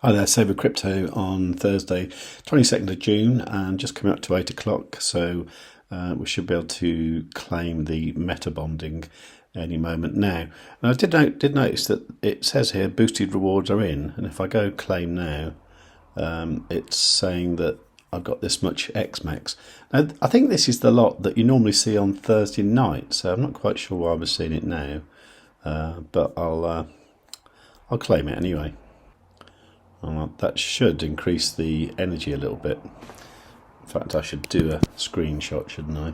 Hi there, Save with Crypto on Thursday, 22nd of June, and just coming up to 8 o'clock, so we should be able to claim the Metabonding any moment now. And I did notice that it says here boosted rewards are in, and if I go claim now, it's saying that I've got this much XMEX. Now, I think this is the lot that you normally see on Thursday night, so I'm not quite sure why I was seeing it now, but I'll claim it anyway. That should increase the energy a little bit. In fact, I should do a screenshot, shouldn't I?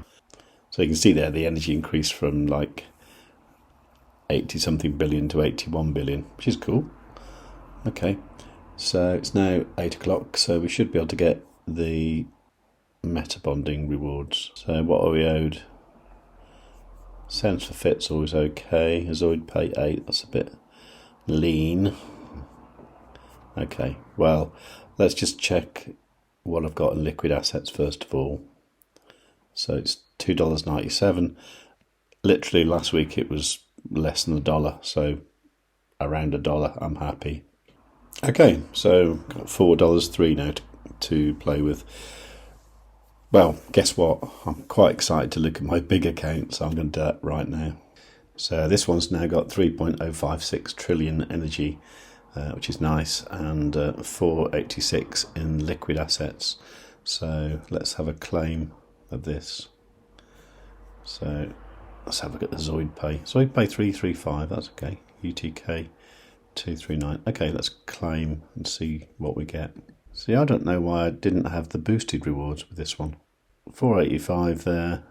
So you can see there the energy increased from like 80 something billion to 81 billion, which is cool. Okay, so it's now 8 o'clock, so we should be able to get the Metabonding rewards. So what are we owed? Cents for fit's always okay. ZoidPay 8, that's a bit lean. Okay, well, let's just check what I've got in liquid assets first of all. So it's $2.97. Literally last week it was less than $1, so around $1, I'm happy. Okay, so got $4.03 now to play with. Well, guess what? I'm quite excited to look at my big account, so I'm going to do that right now. So this one's now got 3.056 trillion energy, which is nice, and 486 in liquid assets. So let's have a claim of this. So let's have a look at the ZoidPay. ZoidPay 335, that's okay. UTK 239. Okay, let's claim and see what we get. See, I don't know why I didn't have the boosted rewards with this one. 485 there,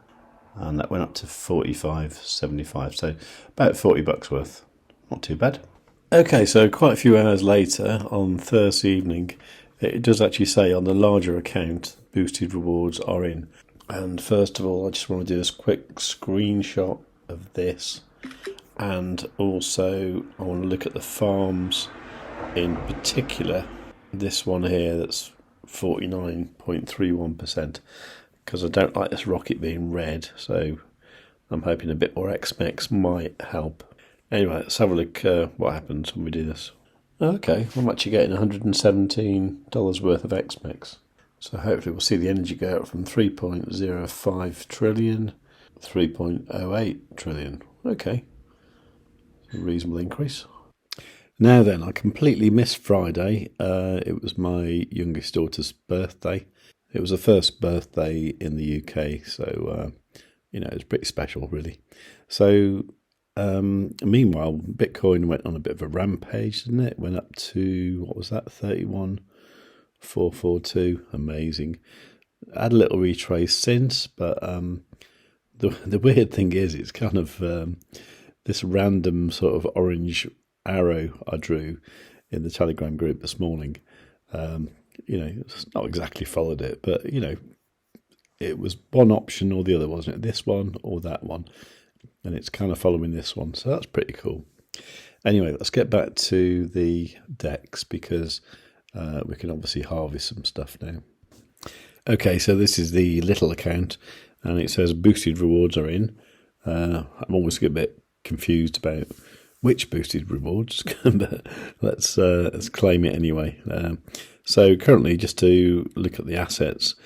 and that went up to 45.75. So about $40 worth. Not too bad. Okay, so quite a few hours later on Thursday evening, it does actually say on the larger account, boosted rewards are in. And first of all, I just want to do this quick screenshot of this. And also, I want to look at the farms in particular. This one here that's 49.31%, because I don't like this rocket being red. So I'm hoping a bit more XMEX might help. Anyway, let's have a look what happens when we do this. Okay, I'm actually getting $117 worth of XMEX. So hopefully we'll see the energy go up from 3.05 trillion, 3.08 trillion. Okay, a reasonable increase. Now then, I completely missed Friday. It was my youngest daughter's birthday. It was her first birthday in the UK, so, it was pretty special, really. So, meanwhile, Bitcoin went on a bit of a rampage, didn't it? Went up to, what was that, 31,442. Amazing. I had a little retrace since, but the weird thing is it's kind of this random sort of orange arrow I drew in the Telegram group this morning. It's not exactly followed it, but, it was one option or the other, wasn't it? This one or that one. And it's kind of following this one, so that's pretty cool. Anyway, let's get back to the DEX, because we can obviously harvest some stuff now. Okay, so this is the little account, and it says boosted rewards are in. I'm always a bit confused about which boosted rewards, but let's claim it anyway. So currently, just to look at the assets,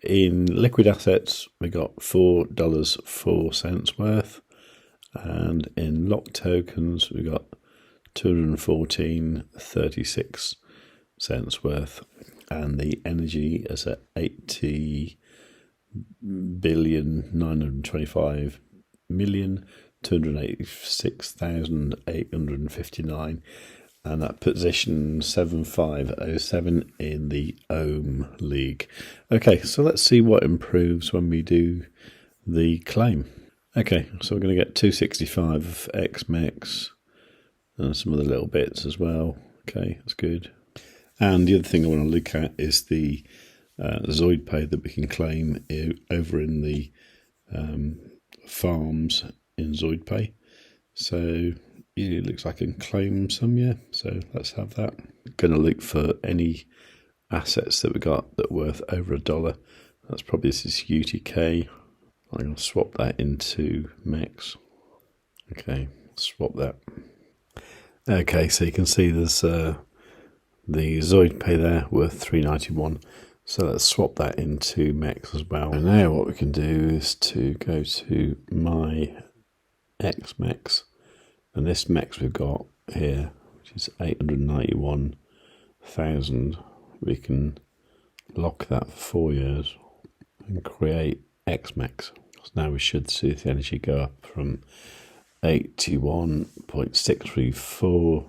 in liquid assets, we got $4.04 worth. And in locked tokens, we got 214.36 cents worth, and the energy is at 80,925,286,859, and that position 7507 in the Ohm League. Okay, so let's see what improves when we do the claim. Okay, so we're going to get 265 of XMEX and some other little bits as well. Okay, that's good. And the other thing I want to look at is the ZoidPay that we can claim over in the farms in ZoidPay. So it looks like I can claim some, yeah. So let's have that. Going to look for any assets that we got that are worth over $1. That's probably this is UTK. I'm going to swap that into MEX. Okay, swap that. Okay, so you can see there's the ZoidPay there worth 391. So let's swap that into MEX as well. And now what we can do is to go to my xMex, and this MEX we've got here, which is 891,000, we can lock that for 4 years and create xMex. So now we should see the energy go up from 81.634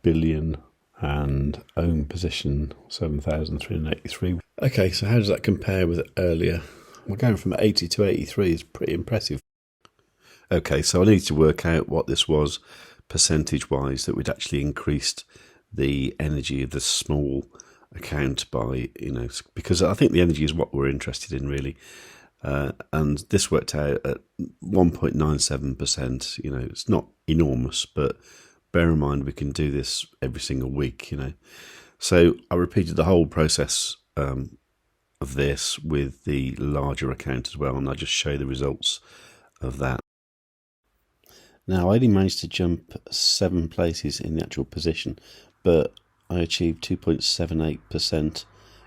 billion and own position 7,383. Okay, so how does that compare with earlier? We're going from 80 to 83 is pretty impressive. Okay, so I need to work out what this was percentage-wise that we'd actually increased the energy of the small account by, because I think the energy is what we're interested in really. And this worked out at 1.97%. It's not enormous, but bear in mind we can do this every single week. So I repeated the whole process of this with the larger account as well, and I'll just show you the results of that. Now, I only managed to jump 7 places in the actual position, but I achieved 2.78%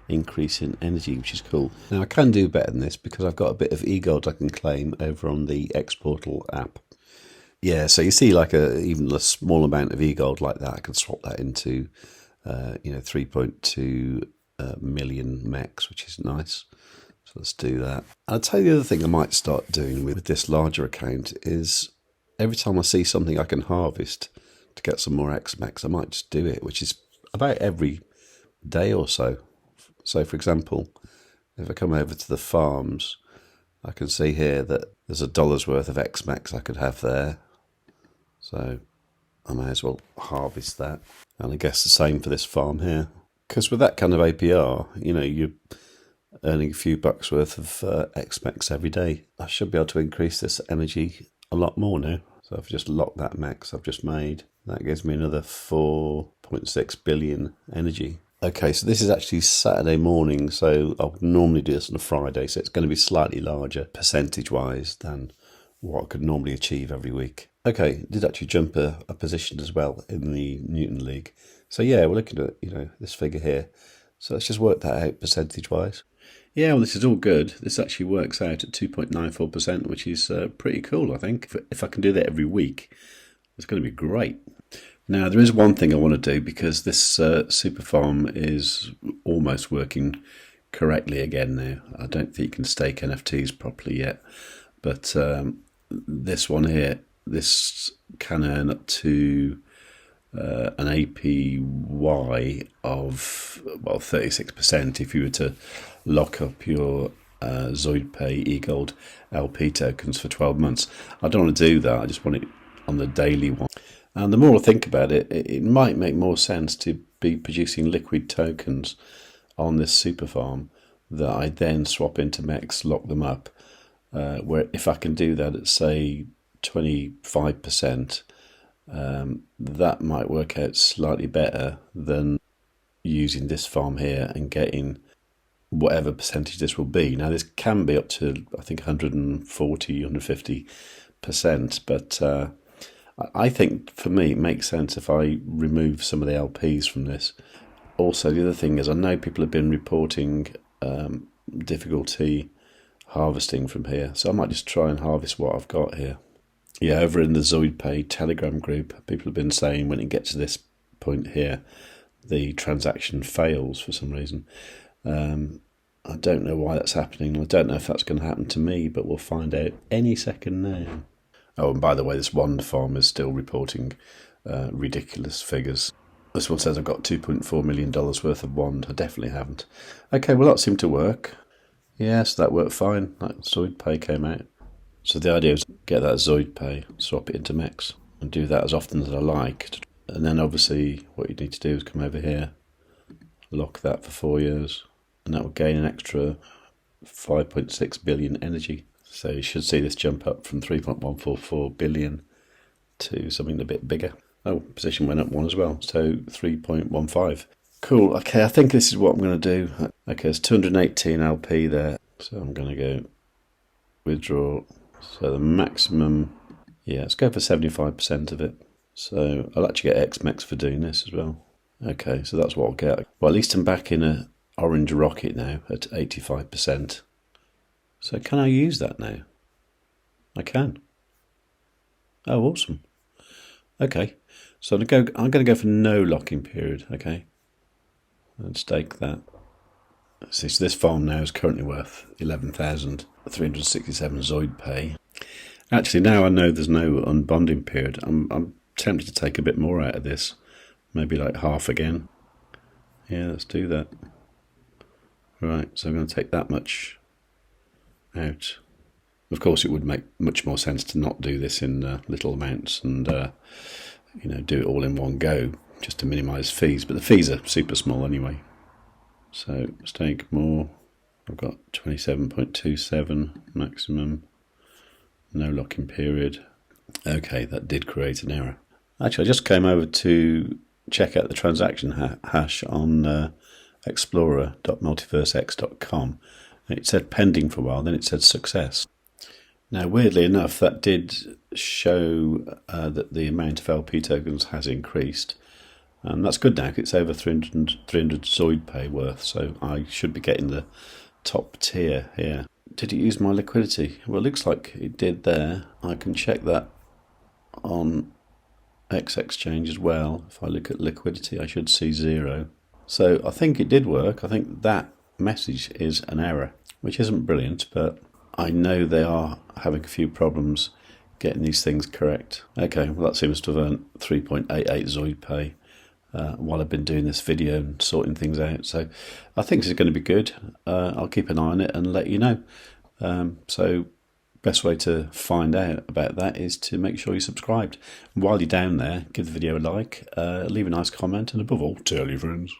increase in energy, which is cool. Now, I can do better than this because I've got a bit of EGLD I can claim over on the XPortal app. Yeah, so you see even a small amount of EGLD like that, I can swap that into 3.2 million MEX, which is nice. So let's do that. I'll tell you the other thing I might start doing with this larger account is every time I see something I can harvest to get some more xMex, I might just do it, which is about every day or so. So, for example, if I come over to the farms, I can see here that there's $1 worth of xMex I could have there. So I may as well harvest that. And I guess the same for this farm here. Because with that kind of APR, you're earning a few bucks worth of xMex every day. I should be able to increase this energy a lot more now. So I've just locked that MEX I've just made. That gives me another 4.6 billion energy. Okay, so this is actually Saturday morning, so I would normally do this on a Friday, so it's going to be slightly larger percentage-wise than what I could normally achieve every week. Okay, did actually jump a position as well in the Newton League. So yeah, we're looking at this figure here. So let's just work that out percentage-wise. Yeah, well, this is all good. This actually works out at 2.94%, which is pretty cool, I think. If I can do that every week, it's going to be great. Now, there is one thing I want to do because this super farm is almost working correctly again now. I don't think you can stake NFTs properly yet, but this one here, this can earn up to an APY of 36% if you were to lock up your ZoidPay-EGLD LP tokens for 12 months. I don't want to do that. I just want it on the daily one. And the more I think about it, it might make more sense to be producing liquid tokens on this super farm that I then swap into MEX, lock them up, where if I can do that at, say, 25%, that might work out slightly better than using this farm here and getting whatever percentage this will be. Now, this can be up to, I think, 140, 150%, but I think for me it makes sense if I remove some of the LPs from this. Also, the other thing is I know people have been reporting difficulty harvesting from here, so I might just try and harvest what I've got here. Yeah, over in the ZoidPay Telegram group, people have been saying when it gets to this point here, the transaction fails for some reason. I don't know why that's happening. I don't know if that's going to happen to me, but we'll find out any second now. Oh, and by the way, this one farm is still reporting ridiculous figures. This one says I've got $2.4 million worth of wand. I definitely haven't. Okay, well, that seemed to work. Yes, that worked fine. That ZoidPay came out. So the idea is get that ZoidPay, swap it into MEX, and do that as often as I like. And then obviously what you need to do is come over here, lock that for 4 years, and that will gain an extra 5.6 billion energy. So you should see this jump up from 3.144 billion to something a bit bigger. Oh, position went up one as well, so 3.15. Cool, okay, I think this is what I'm going to do. Okay, there's 218 LP there, so I'm going to go withdraw. So the maximum, yeah, let's go for 75% of it. So I'll actually get xMex for doing this as well. Okay, so that's what I'll get. Well, at least I'm back in a orange rocket now at 85%. So can I use that now? I can. Oh, awesome. Okay, so I'm going to go for no lock-in period. Okay, and stake that. See, so this farm now is currently worth 11,367 ZoidPay. Actually, now I know there's no unbonding period, I'm tempted to take a bit more out of this. Maybe like half again. Yeah, let's do that. Right, so I'm going to take that much out. Of course, it would make much more sense to not do this in little amounts and do it all in one go, just to minimise fees. But the fees are super small anyway. So stake more. I've got 27.27 maximum. No lock-in period. Okay, that did create an error. Actually, I just came over to check out the transaction hash on explorer.multiversx.com. It said pending for a while, then it said success. Now, weirdly enough, that did show that the amount of LP tokens has increased. And that's good now, 'cause it's over 300 ZoidPay worth, so I should be getting the top tier here. Did it use my liquidity? Well, it looks like it did there. I can check that on xExchange as well. If I look at liquidity, I should see 0. So I think it did work. I think that message is an error, which isn't brilliant, but I know they are having a few problems getting these things correct. Okay, well, that seems to have earned 3.88 ZoidPay while I've been doing this video and sorting things out. So I think this is going to be good. I'll keep an eye on it and let you know. So best way to find out about that is to make sure you're subscribed. And while you're down there, give the video a like, leave a nice comment, and above all, tell your friends.